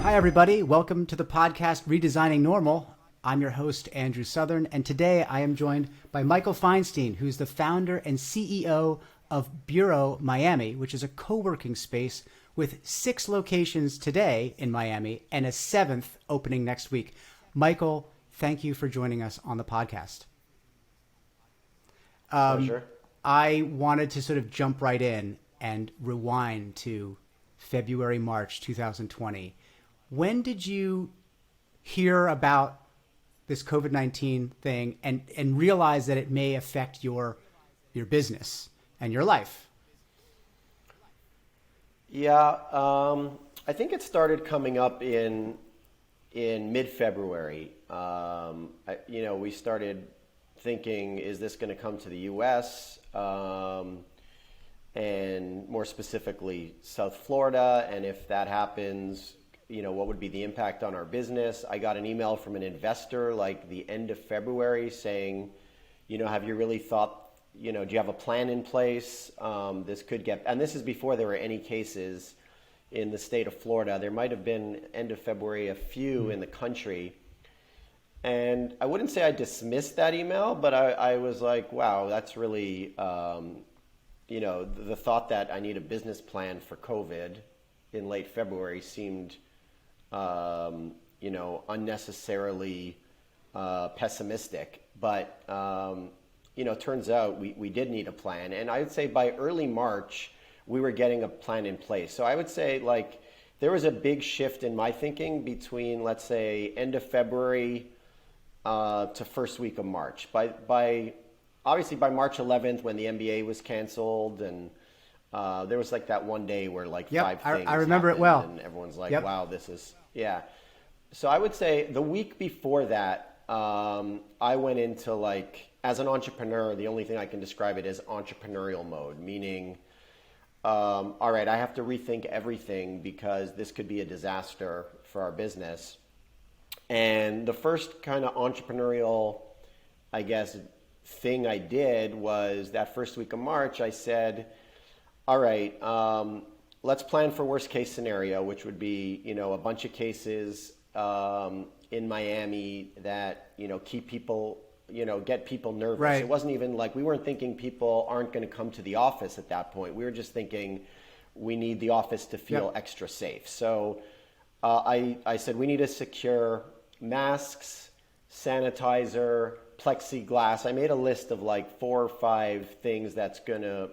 Hi, everybody. Welcome to the podcast Redesigning Normal. I'm your host, Andrew Southern, and today I am joined by Michael Feinstein, who's the founder and CEO of Büro Miami, which is a co-working space with 6 locations today in Miami and a 7th opening next week. Michael, thank you for joining us on the podcast. Pleasure. I wanted to sort of jump right in and rewind to February, March 2020. When did you hear about this COVID-19 thing and realize that it may affect your business and your life? Yeah, I think it started coming up in mid-February. We started thinking, is this going to come to the U.S. And more specifically South Florida? And if that happens, what would be the impact on our business? I got an email from an investor like the end of February saying, have you really thought, do you have a plan in place? This could get, and this is before there were any cases in the state of Florida. There might have been end of February, a few in the country. And I wouldn't say I dismissed that email, but I was like, wow, that's really, the thought that I need a business plan for COVID in late February seemed, unnecessarily pessimistic. But, it turns out we did need a plan. And I would say by early March, we were getting a plan in place. So I would say there was a big shift in my thinking between, let's say, end of February to first week of March. Obviously by March 11th, when the NBA was canceled, and there was that one day where 5 things I remember it happened, well. and everyone's like, wow, this is, yeah. So I would say the week before that, I went into as an entrepreneur, the only thing I can describe it as entrepreneurial mode, meaning, all right, I have to rethink everything because this could be a disaster for our business. And the first kind of entrepreneurial, I guess, thing I did was that first week of March, I said, all right, let's plan for worst case scenario, which would be, a bunch of cases in Miami that, keep people, get people nervous. Right. It wasn't even we weren't thinking people aren't going to come to the office at that point. We were just thinking we need the office to feel extra safe. So I said we need to secure masks, sanitizer, plexiglass. I made a list of 4 or 5 things that's going to,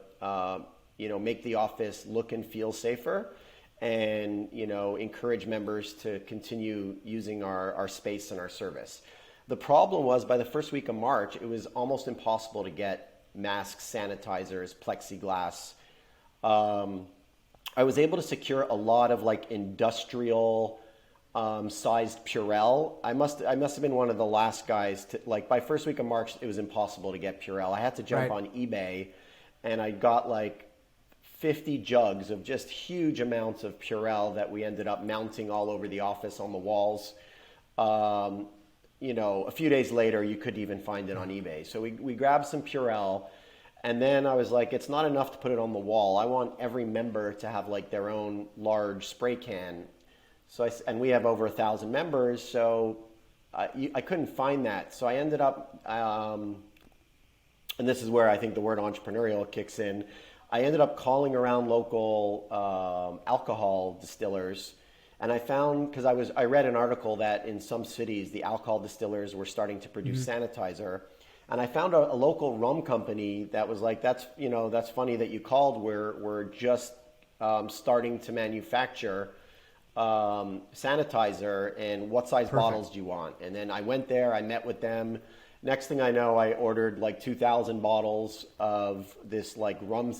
make the office look and feel safer, and, encourage members to continue using our space and our service. The problem was by the first week of March, it was almost impossible to get masks, sanitizers, plexiglass. I was able to secure a lot of industrial sized Purell. I must have been one of the last guys to by first week of March, it was impossible to get Purell. I had to jump on eBay, and I got 50 jugs of just huge amounts of Purell that we ended up mounting all over the office on the walls. A few days later, you could even find it on eBay. So we grabbed some Purell, and then I was like, it's not enough to put it on the wall. I want every member to have their own large spray can. And we have over 1,000 members, so I couldn't find that. So I ended up, and this is where I think the word entrepreneurial kicks in. I ended up calling around local alcohol distillers, and I found, because I read an article that in some cities the alcohol distillers were starting to produce sanitizer, and I found a local rum company that was that's funny that you called. We're just starting to manufacture sanitizer, and what size bottles do you want? And then I went there, I met with them. Next thing I know, I ordered 2,000 bottles of this rum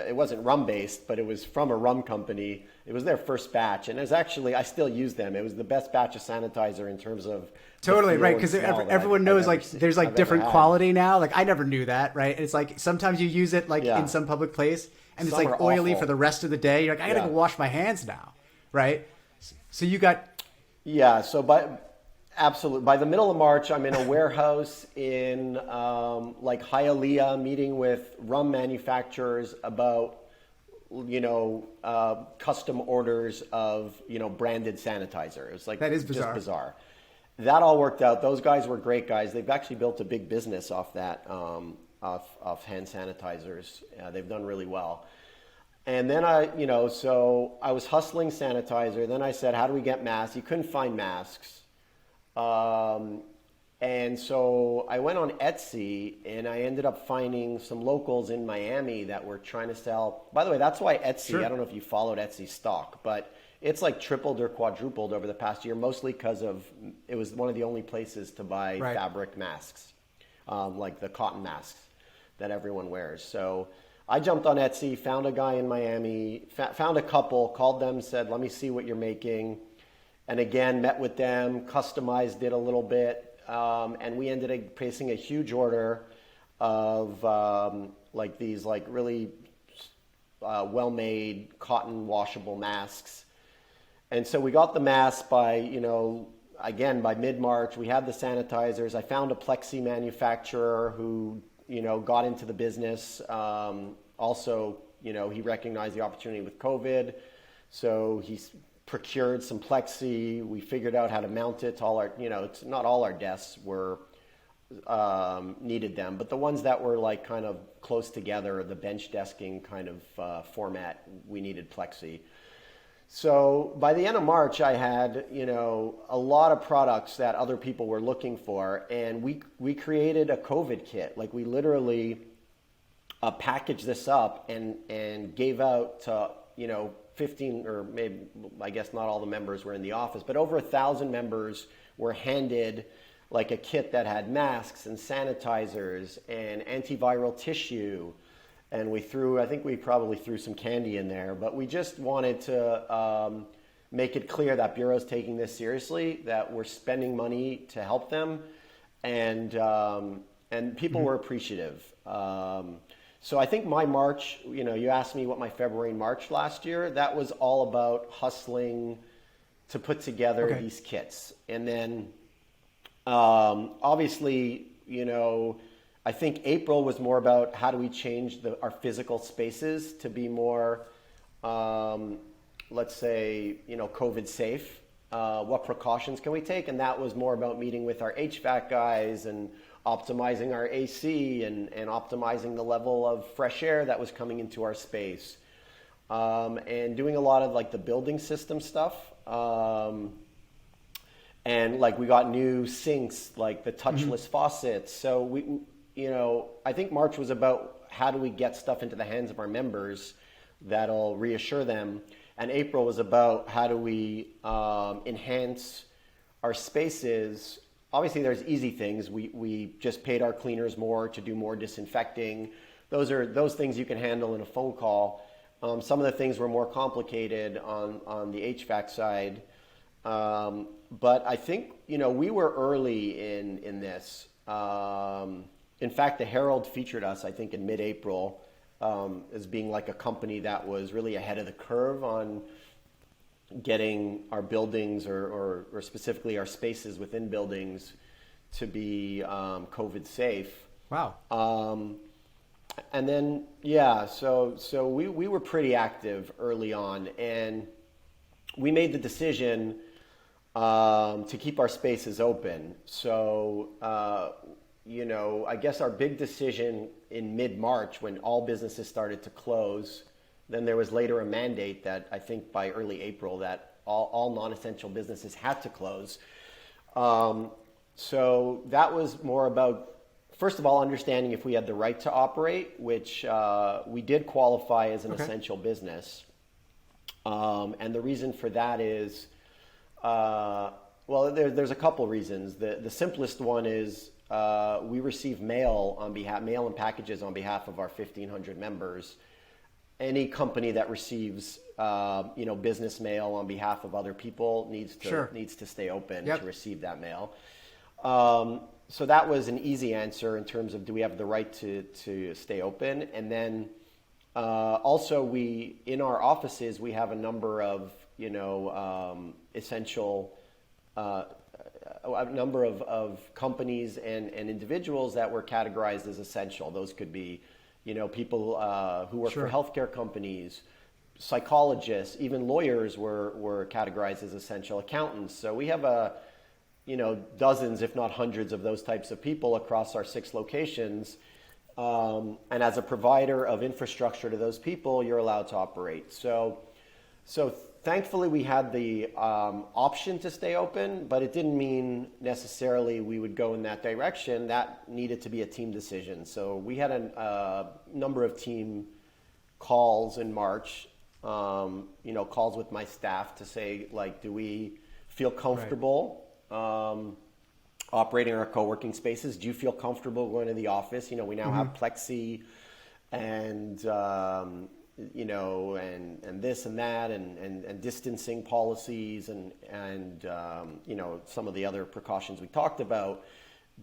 it wasn't rum based, but it was from a rum company. It was their first batch, and it was actually, I still use them. It was the best batch of sanitizer in terms of totally right, because everyone knows there's different quality now. I never knew that, right? It's sometimes you use it in some public place, and Some it's are oily awful. for the rest of the day. You're I gotta go wash my hands now, right? So you got so absolutely. By the middle of March, I'm in a warehouse in Hialeah, meeting with rum manufacturers about custom orders of, branded sanitizer. It was like That is bizarre. just bizarre. That all worked out. Those guys were great guys. They've actually built a big business off that, off hand sanitizers. They've done really well. And then so I was hustling sanitizer. Then I said, how do we get masks? You couldn't find masks. And so I went on Etsy and I ended up finding some locals in Miami that were trying to sell. By the way, that's why Etsy, Sure. I don't know if you followed Etsy stock, but it's like tripled or quadrupled over the past year, mostly because it was one of the only places to buy Right. fabric masks, like the cotton masks that everyone wears. So I jumped on Etsy, found a guy in Miami, found a couple, called them, said, let me see what you're making. And again, met with them, customized it a little bit. And we ended up placing a huge order of these really well-made cotton washable masks. And so we got the masks by mid-March. We had the sanitizers. I found a plexi manufacturer who, got into the business. Also, he recognized the opportunity with COVID. So he's procured some plexi. We figured out how to mount it to all our, it's not all our desks were needed them, but the ones that were like kind of close together, the bench desking kind of format, we needed plexi. So by the end of March, I had, a lot of products that other people were looking for, and we created a COVID kit. Like we literally packaged this up and gave out to, 15 or maybe, I guess not all the members were in the office, but over 1,000 members were handed like a kit that had masks and sanitizers and antiviral tissue. And I think we probably threw some candy in there, but we just wanted to make it clear that Bureau's taking this seriously, that we're spending money to help them, and people were appreciative. So I think my March, you asked me what my February and March last year, that was all about hustling to put together these kits. And then obviously, I think April was more about how do we change our physical spaces to be more, let's say, COVID safe. What precautions can we take? And that was more about meeting with our HVAC guys and optimizing our AC and optimizing the level of fresh air that was coming into our space, and doing a lot of like the building system stuff. And like we got new sinks, like the touchless faucets. So I think March was about how do we get stuff into the hands of our members that'll reassure them. And April was about how do we enhance our spaces. Obviously, there's easy things. We just paid our cleaners more to do more disinfecting. Those things you can handle in a phone call. Some of the things were more complicated on the HVAC side. But I think, we were early in this. In fact, the Herald featured us, I think, in mid-April as being like a company that was really ahead of the curve on getting our buildings or specifically our spaces within buildings to be COVID safe. Wow. And then, so we were pretty active early on, and we made the decision to keep our spaces open. So, I guess our big decision in mid-March when all businesses started to close, then there was later a mandate that I think by early April that all non-essential businesses had to close. So that was more about, first of all, understanding if we had the right to operate, which we did qualify as an essential business. And the reason for that is, there's a couple reasons. The simplest one is we receive mail and packages on behalf of our 1,500 members. Any company that receives, business mail on behalf of other people needs to stay open to receive that mail. So that was an easy answer in terms of do we have the right to stay open, and then also in our offices we have a number of essential. A number of companies and individuals that were categorized as essential. Those could be, people who work for healthcare companies, psychologists, even lawyers were categorized as essential, accountants. So we have dozens, if not hundreds, of those types of people across our 6 locations. And as a provider of infrastructure to those people, you're allowed to operate. So thankfully we had the option to stay open, but it didn't mean necessarily we would go in that direction. That needed to be a team decision. So we had a number of team calls in March, calls with my staff to say, like, do we feel comfortable operating our co-working spaces? Do you feel comfortable going to the office? We now have plexi and and this and that and distancing policies and some of the other precautions we talked about.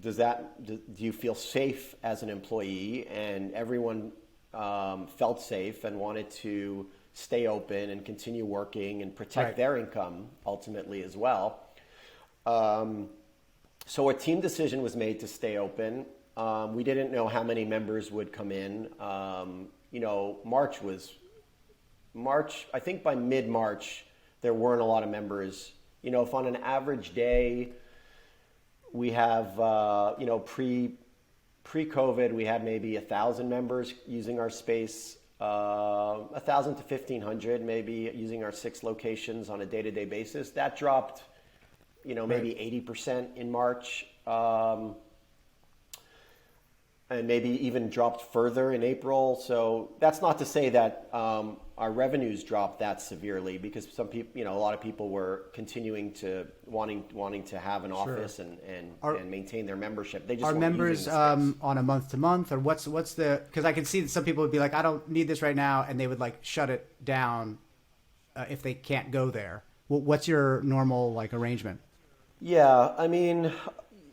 Do you feel safe as an employee? And everyone felt safe and wanted to stay open and continue working and protect their income ultimately as well. So a team decision was made to stay open. We didn't know how many members would come in. March, I think by mid-March, there weren't a lot of members. If on an average day, we have, pre-COVID, we had maybe 1,000 members using our space, 1,000 to 1,500 maybe using our 6 locations on a day-to-day basis. That dropped, maybe 80% in March. And maybe even dropped further in April. So that's not to say that our revenues dropped that severely, because some people, a lot of people were continuing to wanting to have an office and maintain their membership. They just are members on a month to month, or what's the? Because I can see that some people would be like, I don't need this right now, and they would like shut it down if they can't go there. What's your normal arrangement? Yeah, I mean.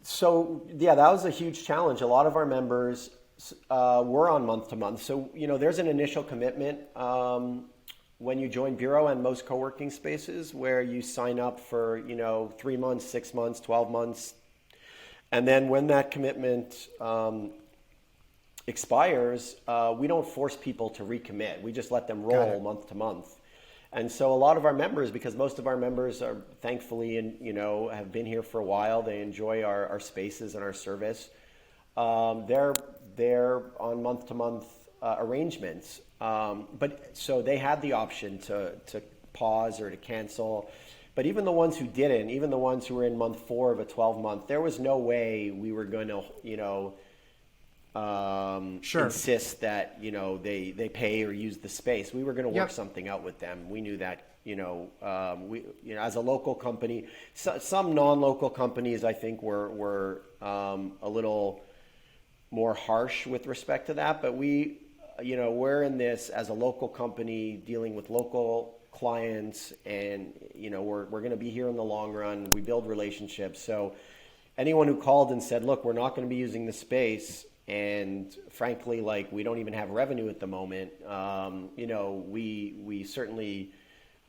So that was a huge challenge. A lot of our members were on month to month. So, there's an initial commitment when you join Bureau and most co-working spaces where you sign up for, 3 months, 6 months, 12 months. And then when that commitment expires, we don't force people to recommit. We just let them roll month to month. And so a lot of our members, because most of our members are thankfully have been here for a while, they enjoy our spaces and our service. They're on month to month arrangements. But so they had the option to pause or to cancel. But even the ones who didn't, even the ones who were in month 4 of a 12-month, there was no way we were going to insist that they pay or use the space. We were going to work something out with them. We knew that as a local company, some non-local companies I think were a little more harsh with respect to that. But we're in this as a local company dealing with local clients, and we're going to be here in the long run. We build relationships. So anyone who called and said, look, we're not going to be using the space, and frankly, we don't even have revenue at the moment. We certainly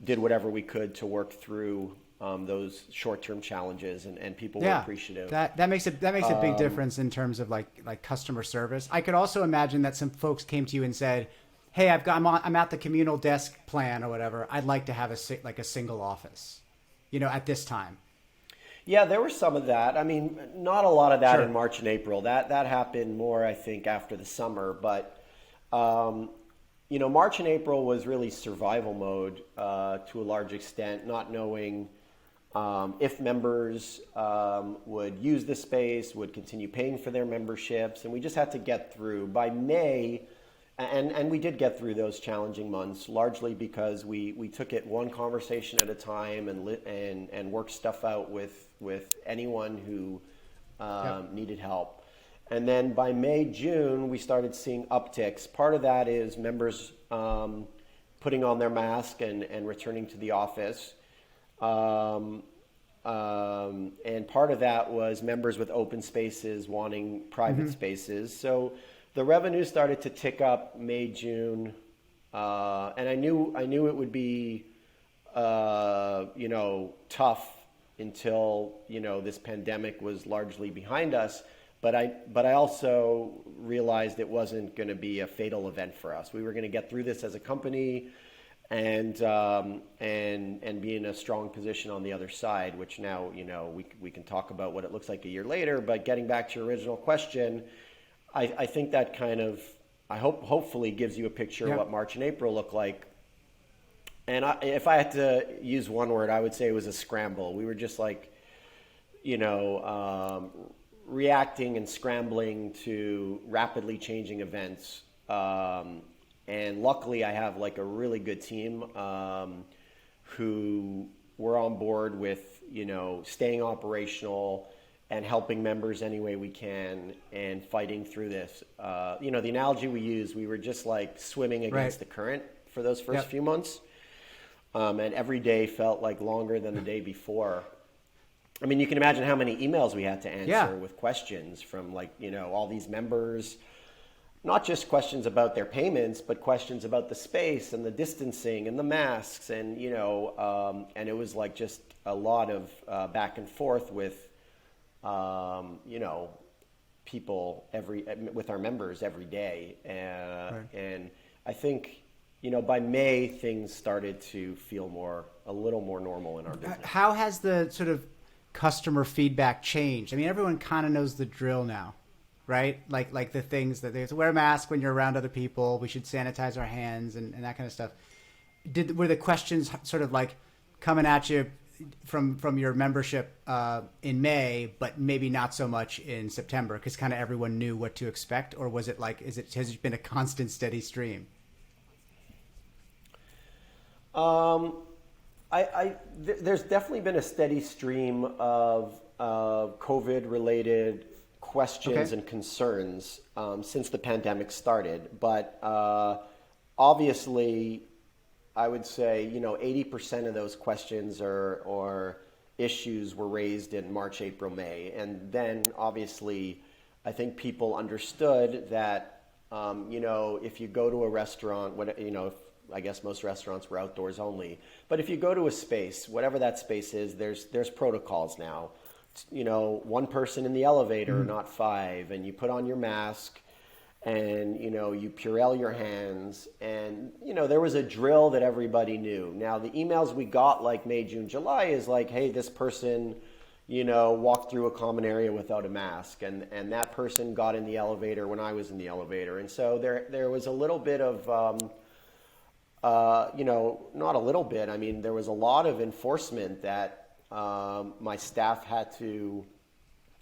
did whatever we could to work through those short-term challenges, and people were appreciative. That makes a big difference in terms of like customer service. I could also imagine that some folks came to you and said, "Hey, I'm at the communal desk plan or whatever. I'd like to have a single office, at this time." Yeah, there was some of that. I mean, not a lot of that in March and April. That happened more, I think, after the summer. But, March and April was really survival mode to a large extent, not knowing if members would use the space, would continue paying for their memberships. And we just had to get through. By May, and we did get through those challenging months, largely because we took it one conversation at a time and worked stuff out with anyone who needed help. And then by May, June, we started seeing upticks. Part of that is members putting on their mask and returning to the office. And part of that was members with open spaces wanting private spaces. So the revenue started to tick up May, June, and I knew it would be, tough until this pandemic was largely behind us. But I also realized it wasn't going to be a fatal event for us. We were going to get through this as a company, and be in a strong position on the other side, which now, we can talk about what it looks like a year later. But getting back to your original question, I think that kind of, hopefully gives you a picture of what March and April look like. And if I had to use one word, I would say it was a scramble. We were just like, reacting and scrambling to rapidly changing events. And luckily I have like a really good team who were on board with, staying operational and helping members any way we can and fighting through this. The analogy we use, we were just like swimming against the current for those first few months. And every day felt like longer than the day before. I mean, you can imagine how many emails we had to answer with questions from all these members, not just questions about their payments, but questions about the space and the distancing and the masks. And, and it was like just a lot of back and forth with, people with our members every day. And I think, by May, things started to feel a little more normal in our business. How has the sort of customer feedback changed? I mean, everyone kind of knows the drill now, right? Like the things that they have to wear a mask when you're around other people. We should sanitize our hands and that kind of stuff. Were the questions sort of like coming at you from your membership in May, but maybe not so much in September because kind of everyone knew what to expect? Or was it has it been a constant steady stream? There's definitely been a steady stream of COVID-related questions and concerns since the pandemic started. But obviously, I would say 80% of those questions or issues were raised in March, April, May, and then obviously, I think people understood that if you go to a restaurant, I guess most restaurants were outdoors only. But if you go to a space, whatever that space is, there's protocols now. One person in the elevator, not 5, and you put on your mask, and you Purell your hands, and there was a drill that everybody knew. Now the emails we got like May, June, July is like, hey, this person walked through a common area without a mask, and that person got in the elevator when I was in the elevator, and so there was a little bit of not a little bit. I mean, there was a lot of enforcement that my staff had to.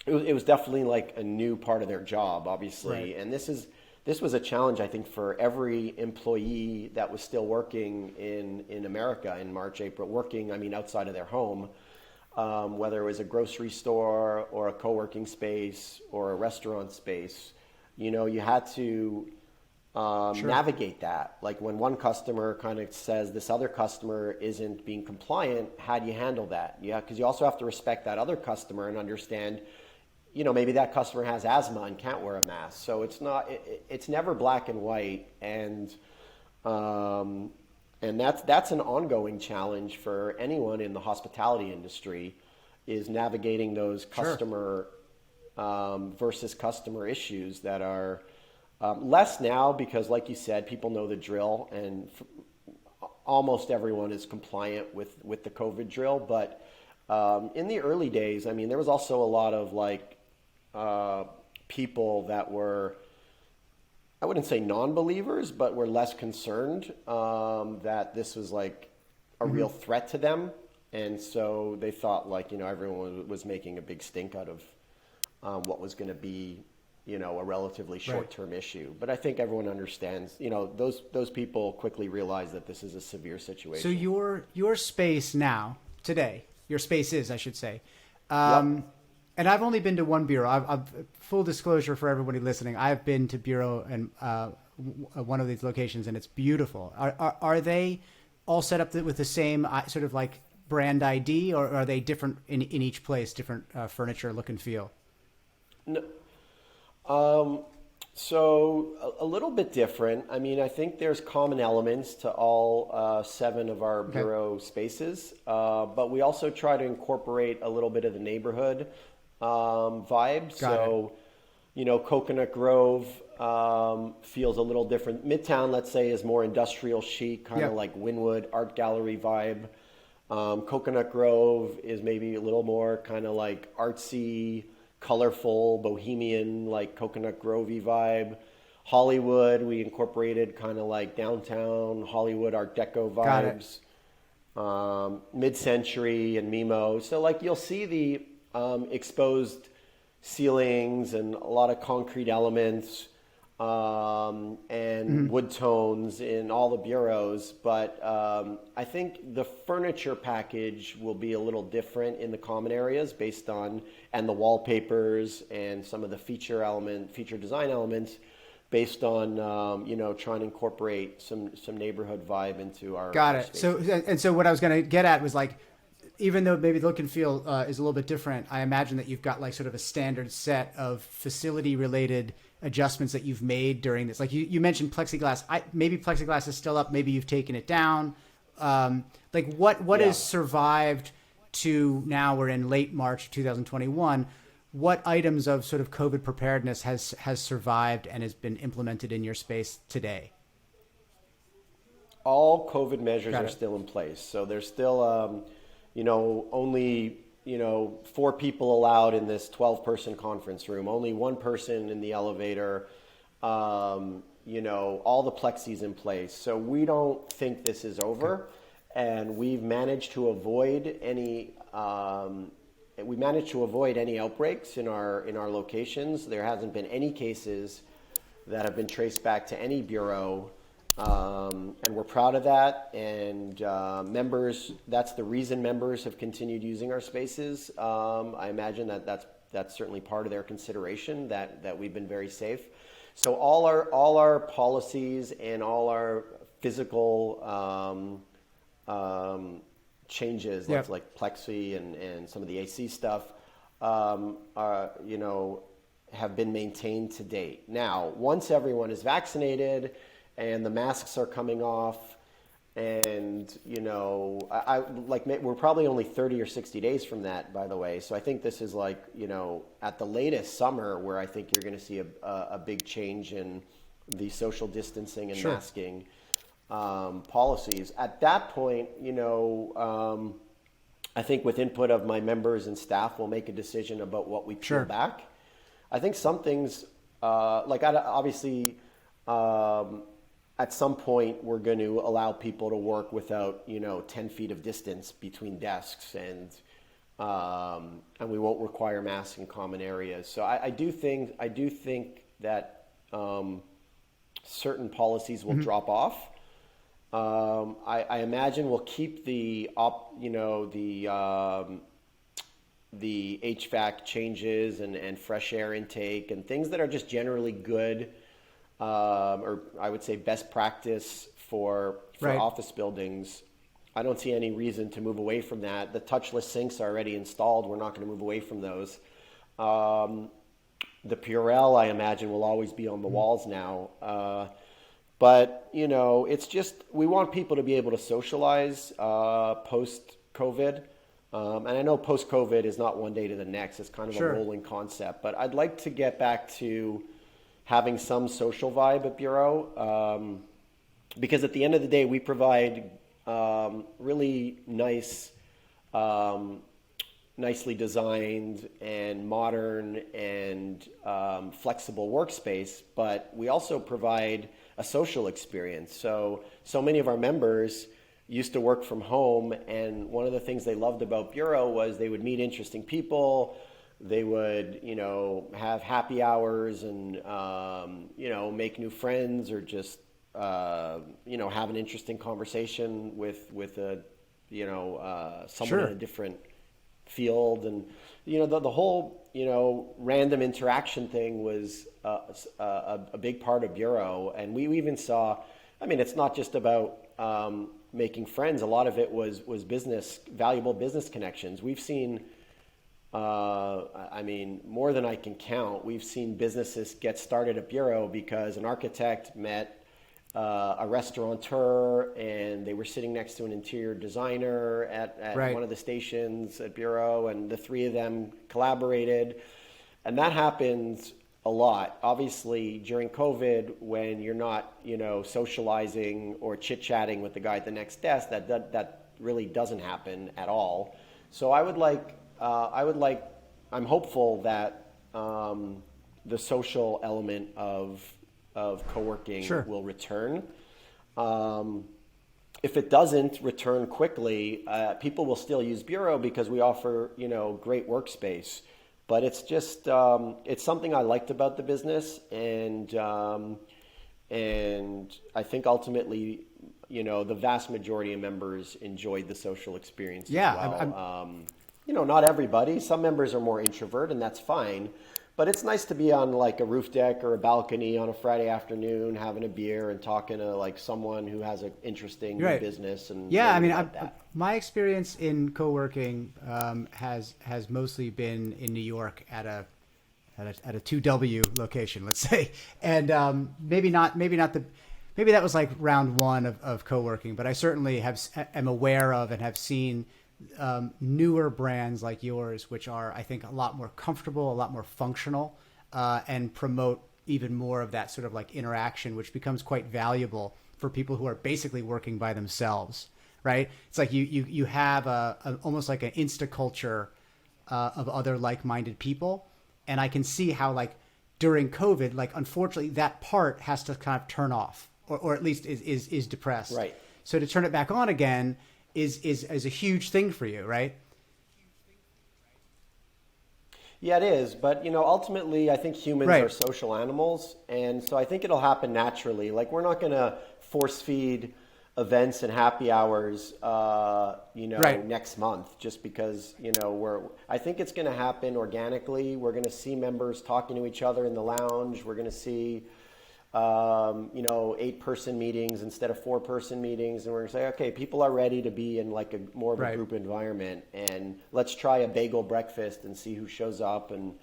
It was definitely like a new part of their job, obviously, and this was a challenge, I think, for every employee that was still working in America in March, April, outside of their home, whether it was a grocery store or a co-working space or a restaurant space. You had to navigate that. Like when one customer kind of says this other customer isn't being compliant, how do you handle that? Yeah, because you also have to respect that other customer and understand, maybe that customer has asthma and can't wear a mask. So it's never black and white, and that's an ongoing challenge for anyone in the hospitality industry, is navigating those customer versus customer issues that are less now because, like you said, people know the drill, and almost everyone is compliant with the COVID drill. But in the early days, there was also a lot of people that were, I wouldn't say non-believers, but were less concerned that this was like a real threat to them. And so they thought everyone was making a big stink out of what was going to be a relatively short-term issue. But I think everyone understands, those people quickly realize that this is a severe situation. So your space now, today, your space is, I should say. And I've only been to one Büro. I've full disclosure for everybody listening, I've been to Büro and one of these locations, and it's beautiful. Are they all set up with the same sort of like brand ID, or are they different in each place, different furniture look and feel? No. So a little bit different. I think there's common elements to all 7 of our Büro spaces, but we also try to incorporate a little bit of the neighborhood vibe. So, Coconut Grove feels a little different. Midtown, let's say, is more industrial chic, kind of like Wynwood, art gallery vibe. Coconut Grove is maybe a little more kind of like artsy, colorful, bohemian, like Coconut Grovey vibe. Hollywood, we incorporated kind of like downtown Hollywood Art Deco vibes. Mid-century and Mimo. So like you'll see the exposed ceilings and a lot of concrete elements and wood tones in all the bureaus. But I think the furniture package will be a little different in the common areas based on, and the wallpapers and some of the feature design elements based on, trying to incorporate some neighborhood vibe into our Got our it. spaces. So what I was going to get at was like, even though maybe the look and feel is a little bit different, I imagine that you've got like sort of a standard set of facility related adjustments that you've made during this. Like you mentioned plexiglass. Maybe plexiglass is still up. Maybe you've taken it down. Like what has survived to now? We're in late March 2021. What items of sort of COVID preparedness has survived and has been implemented in your space today? All COVID measures are still in place. So there's still, only, 4 people allowed in this 12-person conference room, only 1 person in the elevator, all the plexis in place. So we don't think this is over. And we've managed to avoid any outbreaks in our locations. There hasn't been any cases that have been traced back to any bureau, and we're proud of that. And members, that's the reason members have continued using our spaces. I imagine that's certainly part of their consideration that we've been very safe. So all our policies and all our physical changes, like plexi and some of the AC stuff, have been maintained to date. Now, once everyone is vaccinated and the masks are coming off, and we're probably only 30 or 60 days from that, by the way. So I think this is like, at the latest summer where I think you're going to see a big change in the social distancing and masking policies. At that point, I think with input of my members and staff, we'll make a decision about what we peel back. I think some things, obviously, at some point, we're going to allow people to work without, 10 feet of distance between desks, and we won't require masks in common areas. So I do think that certain policies will drop off. I imagine we'll keep the HVAC changes and fresh air intake and things that are just generally good, or I would say best practice for office buildings. I don't see any reason to move away from that. The touchless sinks are already installed. We're not going to move away from those. The Purell, I imagine, will always be on the walls now. But, it's just, we want people to be able to socialize post-COVID. And I know post-COVID is not one day to the next. It's kind of a rolling concept. But I'd like to get back to having some social vibe at Bureau. Because at the end of the day, we provide really nice, nicely designed and modern and flexible workspace. But we also provide a social experience. So many of our members used to work from home, and one of the things they loved about Bureau was they would meet interesting people. They would, have happy hours and, make new friends, or just, have an interesting conversation with someone in a different field. And, the whole, random interaction thing was a big part of Bureau. And we even saw, it's not just about making friends. A lot of it was valuable business connections. We've seen, more than I can count, we've seen businesses get started at Bureau because an architect met a restaurateur, and they were sitting next to an interior designer at one of the stations at Bureau, and the three of them collaborated. And that happens a lot. Obviously, during COVID, when you're not, socializing or chit-chatting with the guy at the next desk, that really doesn't happen at all. So I'm hopeful that the social element of co-working Sure. will return. If it doesn't return quickly, people will still use Bureau because we offer, great workspace. But it's just it's something I liked about the business, and I think ultimately, the vast majority of members enjoyed the social experience Yeah, as well. Not everybody. Some members are more introvert, and that's fine. But it's nice to be on like a roof deck or a balcony on a Friday afternoon, having a beer and talking to like someone who has an interesting new business. And yeah, I mean, that. my experience in co-working has mostly been in New York at a 2W location, let's say, and maybe that was like round one of co-working, but I certainly am aware of and have seen newer brands like yours, which are, I think, a lot more comfortable, a lot more functional, and promote even more of that sort of like interaction, which becomes quite valuable for people who are basically working by themselves, right? It's like you have almost like an insta culture of other like-minded people. And I can see how like during COVID, like unfortunately that part has to kind of turn off or at least is depressed. Right. So to turn it back on again is a huge thing for you, right? Yeah, it is. But, ultimately, I think humans Right. are social animals. And so I think it'll happen naturally. Like, we're not going to force feed events and happy hours, Right. next month just because, I think it's going to happen organically. We're going to see members talking to each other in the lounge. We're going to see 8-person meetings instead of 4-person meetings, and we're gonna say, okay, people are ready to be in like a more of a Right. group environment, and let's try a bagel breakfast and see who shows up. And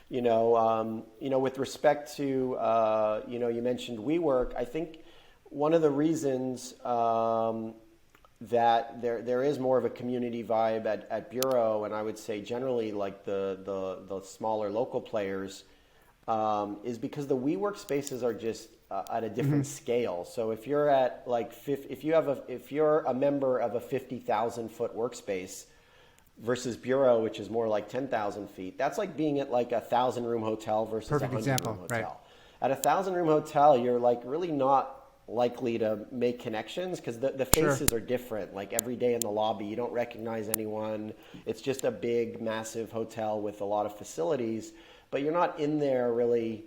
with respect to you mentioned WeWork, I think one of the reasons that there is more of a community vibe at Bureau, and I would say generally like the smaller local players, is because the WeWork spaces are just at a different scale. So if you're at like if you're a member of a 50,000 foot workspace versus Bureau, which is more like 10,000 feet, that's like being at like a 1,000-room hotel versus a Perfect 100-room example, hotel. right. At a 1,000-room hotel, you're like really not likely to make connections because the faces Sure. are different. Like every day in the lobby, you don't recognize anyone. It's just a big, massive hotel with a lot of facilities. But you're not in there really.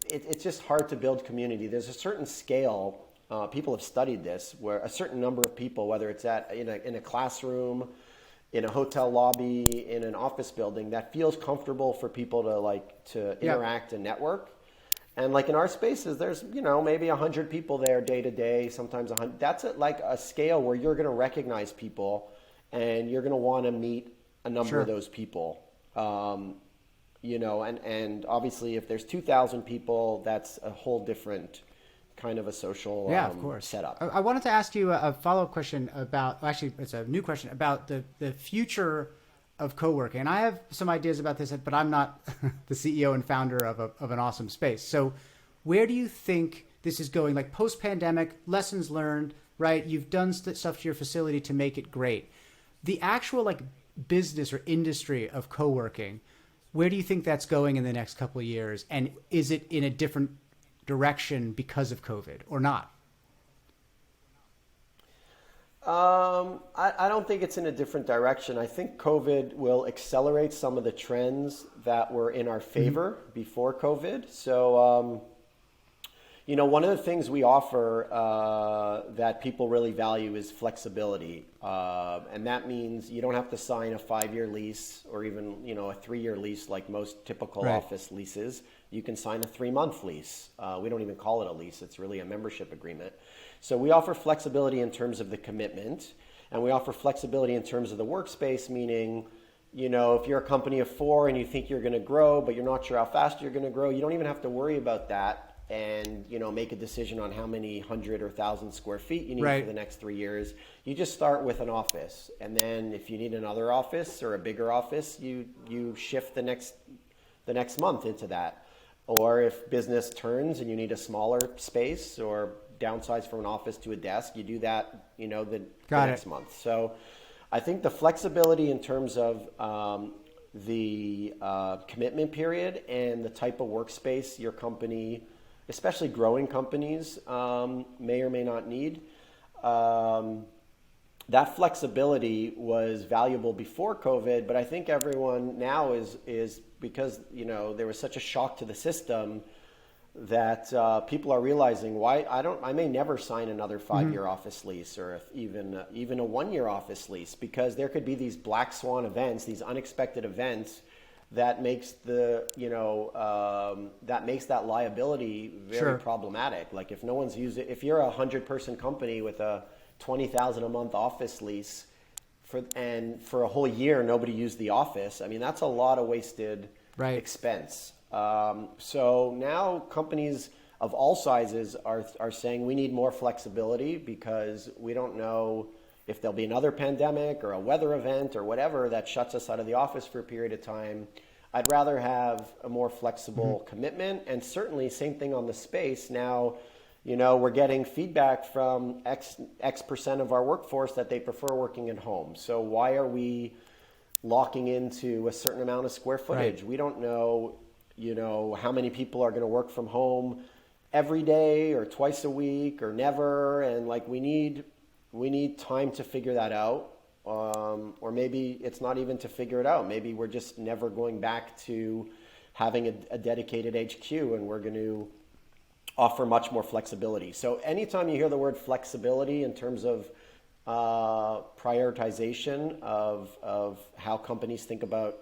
It's just hard to build community. There's a certain scale. People have studied this, where a certain number of people, whether it's in a classroom, in a hotel lobby, in an office building, that feels comfortable for people to interact and network. And like in our spaces, there's maybe 100 people there day to day, sometimes 100. That's like a scale where you're going to recognize people, and you're going to want to meet a number Sure. of those people. And obviously if there's 2,000 people, that's a whole different kind of a social Of course. setup. I wanted to ask you a follow-up question about, actually it's a new question about the future of co-working. And I have some ideas about this, but I'm not the CEO and founder of an awesome space. So where do you think this is going? Like post-pandemic, lessons learned, right? You've done stuff to your facility to make it great. The actual like business or industry of co-working, where do you think that's going in the next couple of years? And is it in a different direction because of COVID or not? I don't think it's in a different direction. I think COVID will accelerate some of the trends that were in our favor before COVID. So, one of the things we offer that people really value is flexibility. And that means you don't have to sign a 5-year lease or even, a 3-year lease like most typical Right. office leases. You can sign a 3-month lease. We don't even call it a lease. It's really a membership agreement. So we offer flexibility in terms of the commitment, and we offer flexibility in terms of the workspace, meaning, if you're a company of 4 and you think you're going to grow, but you're not sure how fast you're going to grow, you don't even have to worry about that and, make a decision on how many 100 or 1,000 square feet you need Right. for the next 3 years. You just start with an office. And then if you need another office or a bigger office, you shift the next month into that. or if business turns and you need a smaller space or downsize from an office to a desk, you do that, the next month. So I think the flexibility in terms of the commitment period and the type of workspace your company, especially growing companies, may or may not need. That flexibility was valuable before COVID, but I think everyone now is because there was such a shock to the system that people are realizing I may never sign another 5-year office lease or even a 1-year office lease, because there could be these black swan events, these unexpected events that makes that liability very problematic. Like if no one's if you're a 100-person company with a $20,000 a month office lease for a whole year nobody used the office, I mean that's a lot of wasted expense. So now companies of all sizes are saying we need more flexibility because we don't know if there'll be another pandemic or a weather event or whatever that shuts us out of the office for a period of time. I'd rather have a more flexible commitment, and certainly same thing on the space. Now, we're getting feedback from X percent of our workforce that they prefer working at home. So why are we locking into a certain amount of square footage? We don't know, how many people are going to work from home every day or twice a week or never. And we need time to figure that out. Or maybe it's not even to figure it out. Maybe we're just never going back to having a dedicated HQ, and we're going to offer much more flexibility. So anytime you hear the word flexibility in terms of prioritization of how companies think about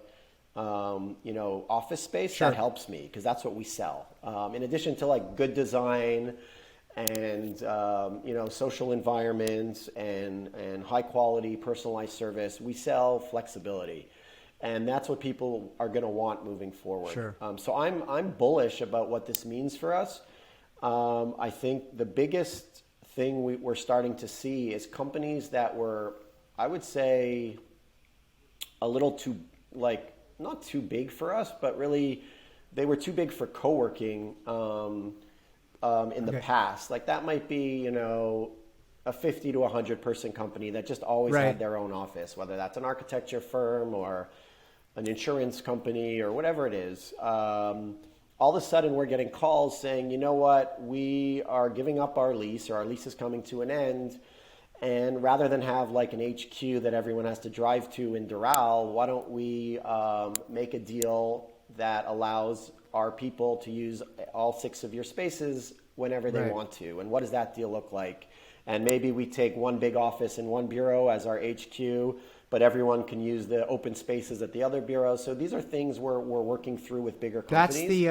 office space, that helps me because that's what we sell. In addition to good design and social environments and high quality personalized service, we sell flexibility. And that's what people are going to want moving forward. So I'm bullish about what this means for us. I think the biggest thing we're starting to see is companies that were, I would say, a little too, not too big for us, but really they were too big for co-working in the past. That might be, a 50 to 100 person company that just always had their own office, whether that's an architecture firm or an insurance company or whatever it is. All of a sudden we're getting calls saying, you know what, we are giving up our lease, or our lease is coming to an end. And rather than have an HQ that everyone has to drive to in Doral, why don't we make a deal that allows our people to use all 6 of your spaces whenever they want to? And what does that deal look like? And maybe we take one big office and one bureau as our HQ, but everyone can use the open spaces at the other bureaus. So these are things we're working through with bigger companies.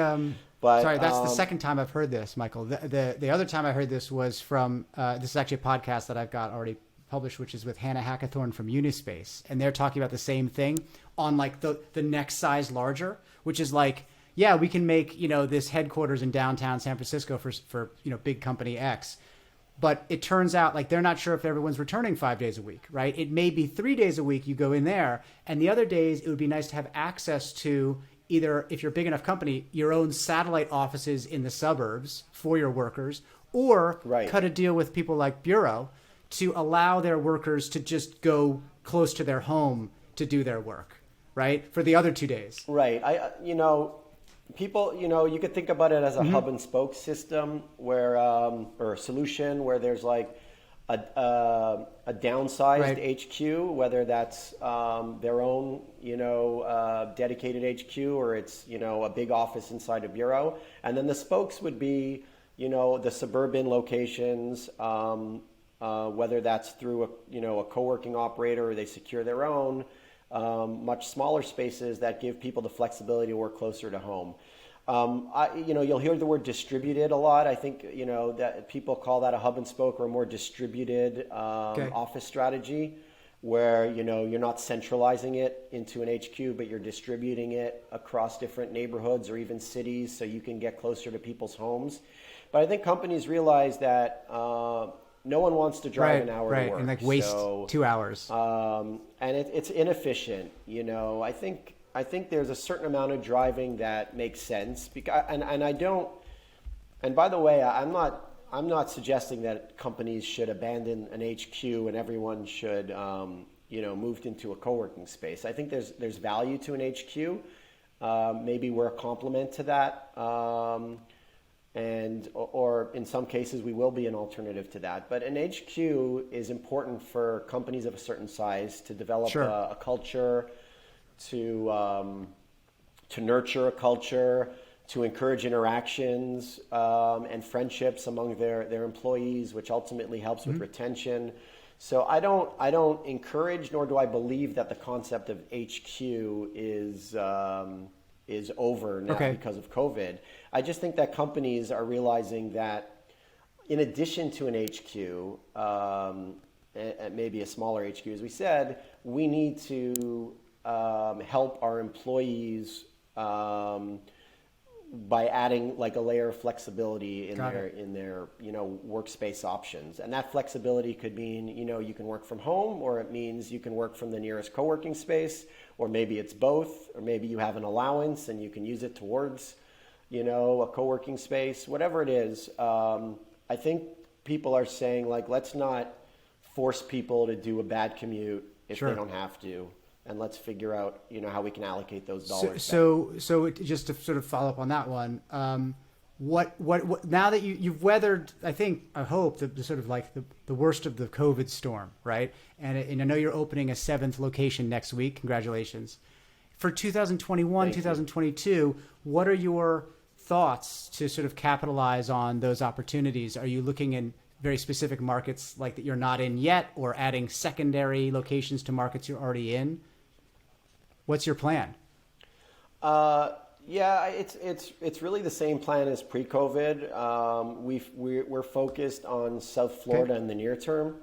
That's the second time I've heard this, Michael. The other time I heard this was from, this is actually a podcast that I've got already published, which is with Hannah Hackathorn from Unispace. And they're talking about the same thing on the next size larger, which is we can make, this headquarters in downtown San Francisco for big company X. But it turns out they're not sure if everyone's returning 5 days a week, right? It may be 3 days a week you go in there, and the other days it would be nice to have access to either, if you're a big enough company, your own satellite offices in the suburbs for your workers, or cut a deal with people like Büro to allow their workers to just go close to their home to do their work, right? For the other 2 days. Right. People, you could think about it as a hub and spoke system where, or a solution where there's a downsized HQ, whether that's their own, dedicated HQ, or it's, a big office inside a bureau. And then the spokes would be, the suburban locations, whether that's through a co-working operator or they secure their own. Much smaller spaces that give people the flexibility to work closer to home. You'll hear the word distributed a lot. I think, that people call that a hub and spoke or a more distributed office strategy where, you're not centralizing it into an HQ, but you're distributing it across different neighborhoods or even cities so you can get closer to people's homes. But I think companies realize that no one wants to drive an hour to work. And waste 2 hours. And it's inefficient. I think I think there's a certain amount of driving that makes sense. And I don't. And by the way, I'm not suggesting that companies should abandon an HQ and everyone should moved into a co-working space. I think there's value to an HQ. Maybe we're a complement to that. Or in some cases we will be an alternative to that. But an HQ is important for companies of a certain size to develop Sure. a culture, to nurture a culture, to encourage interactions and friendships among their employees, which ultimately helps with retention. So I don't encourage, nor do I believe that the concept of HQ is over now because of COVID. I just think that companies are realizing that in addition to an HQ, and maybe a smaller HQ, as we said, we need to help our employees by adding like a layer of flexibility in their workspace options. And that flexibility could mean you can work from home, or it means you can work from the nearest co-working space, or maybe it's both, or maybe you have an allowance and you can use it towards a co-working space. Whatever it is, I think people are saying, like, let's not force people to do a bad commute if they don't have to. And let's figure out, how we can allocate those dollars. So just to sort of follow up on that one, what now that you've weathered, I hope the sort of like the worst of the COVID storm, right? And I know you're opening a 7th location next week. Congratulations. For 2021, 2022, what are your thoughts to sort of capitalize on those opportunities? Are you looking in very specific markets like that you're not in yet, or adding secondary locations to markets you're already in? What's your plan? Yeah, it's really the same plan as pre-COVID. We're focused on South Florida in the near term,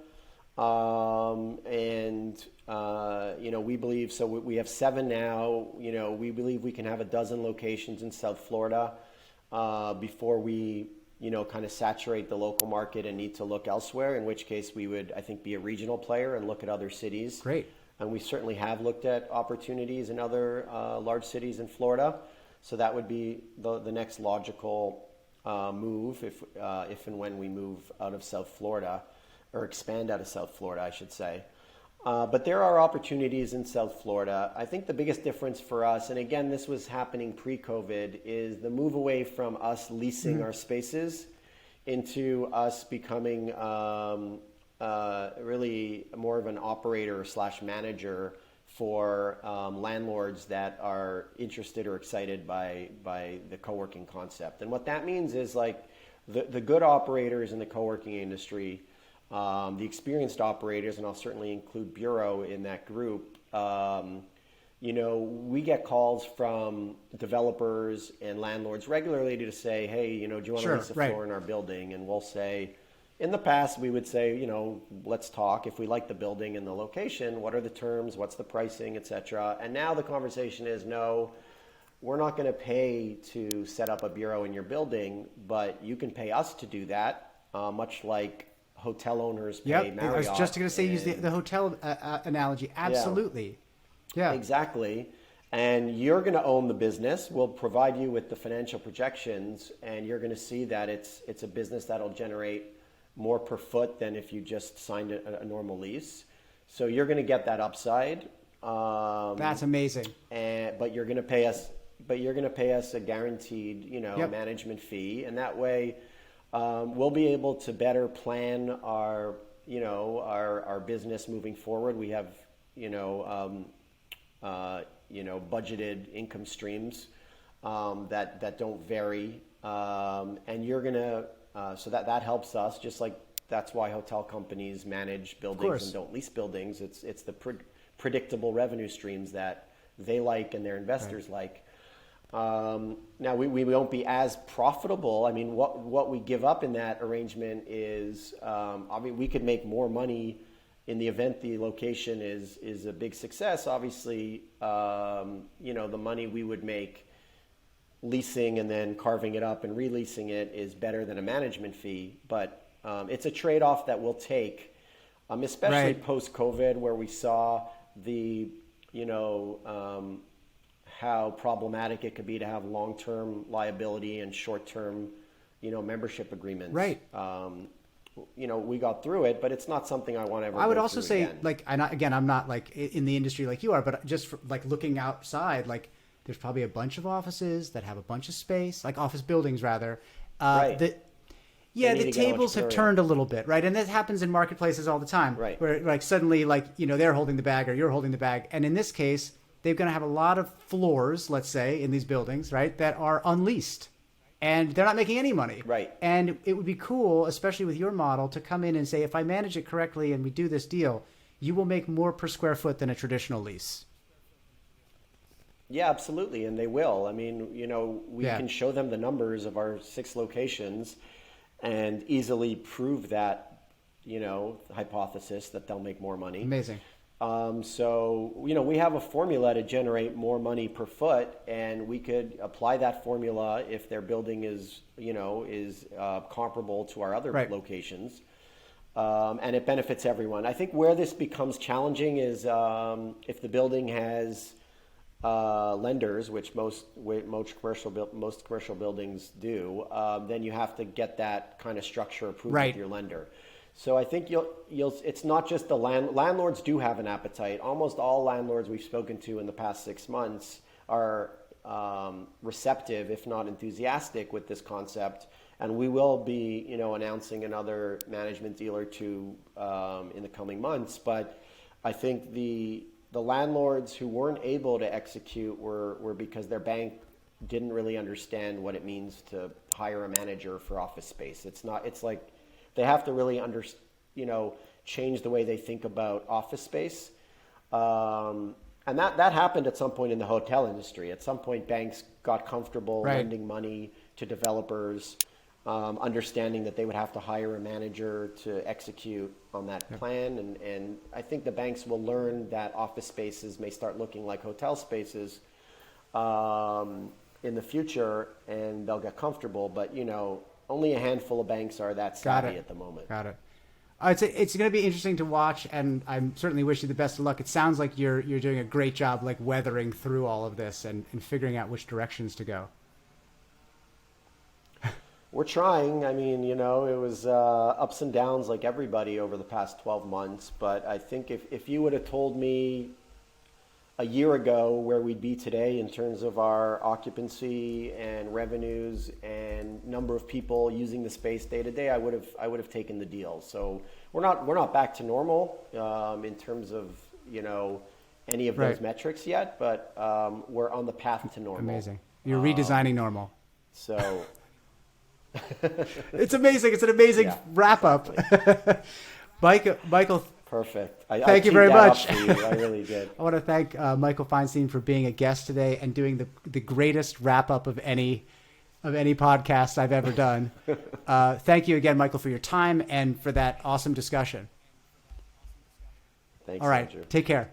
we believe so. We have 7 now. We believe we can have a dozen locations in South Florida before we kind of saturate the local market and need to look elsewhere. In which case, we would, I think, be a regional player and look at other cities. Great. And we certainly have looked at opportunities in other large cities in Florida. So that would be the next logical move if and when we move out of South Florida, or expand out of South Florida, I should say. But there are opportunities in South Florida. I think the biggest difference for us, and again, this was happening pre-COVID, is the move away from us leasing our spaces into us becoming really more of an operator / manager for landlords that are interested or excited by the co-working concept. And what that means is, like, the good operators in the co-working industry, the experienced operators, and I'll certainly include Büro in that group, we get calls from developers and landlords regularly to say, hey, do you want to lease a floor in our building? And we'll say, in the past, we would say, let's talk. If we like the building and the location, what are the terms? What's the pricing, et cetera? And now the conversation is, no, we're not going to pay to set up a Büro in your building, but you can pay us to do that, much like hotel owners pay Marriott. I was just going to say, use the hotel analogy. Absolutely. Yeah. Exactly. And you're going to own the business. We'll provide you with the financial projections, and you're going to see that it's a business that'll generate more per foot than if you just signed a normal lease. So you're going to get that upside. That's amazing. But you're going to pay us. But you're going to pay us a guaranteed, management fee, and that way we'll be able to better plan our business moving forward. We have, budgeted income streams that don't vary, and you're going to. So that helps us, just like that's why hotel companies manage buildings and don't lease buildings. It's the predictable revenue streams that they like and their investors like. Now we won't be as profitable. I mean, what we give up in that arrangement is, we could make more money in the event the location is a big success. Obviously, the money we would make leasing and then carving it up and releasing it is better than a management fee, but it's a trade-off that we'll take, especially post-COVID, where we saw the how problematic it could be to have long-term liability and short-term, membership agreements. Right. We got through it, but it's not something I want to ever. I would go also through say, again. I'm not like in the industry like you are, but just looking outside, there's probably a bunch of offices that have a bunch of space, like office buildings rather. Right. The tables have turned a little bit, right? And that happens in marketplaces all the time, right? Where suddenly they're holding the bag or you're holding the bag, and in this case, they're going to have a lot of floors, let's say, in these buildings, right, that are unleased. And they're not making any money. Right. And it would be cool, especially with your model, to come in and say, if I manage it correctly and we do this deal, you will make more per square foot than a traditional lease. Yeah, absolutely. And they will. I mean, we can show them the numbers of our 6 locations and easily prove that, hypothesis that they'll make more money. Amazing. So, we have a formula to generate more money per foot, and we could apply that formula if their building is comparable to our other locations. And it benefits everyone. I think where this becomes challenging is if the building has lenders, which most commercial buildings do, then you have to get that kind of structure approved with your lender. So I think it's not just the landlords do have an appetite. Almost all landlords we've spoken to in the past 6 months are receptive, if not enthusiastic, with this concept. And we will be, announcing another management deal or two in the coming months. But I think the landlords who weren't able to execute were because their bank didn't really understand what it means to hire a manager for office space. It's like they have to really change the way they think about office space. And that happened at some point in the hotel industry. At some point, banks got comfortable lending money to developers, understanding that they would have to hire a manager to execute on that plan. And I think the banks will learn that office spaces may start looking like hotel spaces in the future, and they'll get comfortable. But, only a handful of banks are that savvy at the moment. Got it. It's going to be interesting to watch, and I certainly wish you the best of luck. It sounds like you're doing a great job, weathering through all of this and figuring out which directions to go. We're trying. I mean, it was ups and downs like everybody over the past 12 months. But I think if you would have told me a year ago where we'd be today in terms of our occupancy and revenues and number of people using the space day to day, I would have taken the deal. So we're not back to normal in terms of any of those metrics yet, but we're on the path to normal. Amazing. You're redesigning normal. So it's amazing. It's an amazing wrap up. Michael. Perfect. Thank you very much. I really did. I want to thank Michael Feinstein for being a guest today and doing the greatest wrap up of any podcast I've ever done. Thank you again, Michael, for your time and for that awesome discussion. Thanks, all right. Andrew. Take care.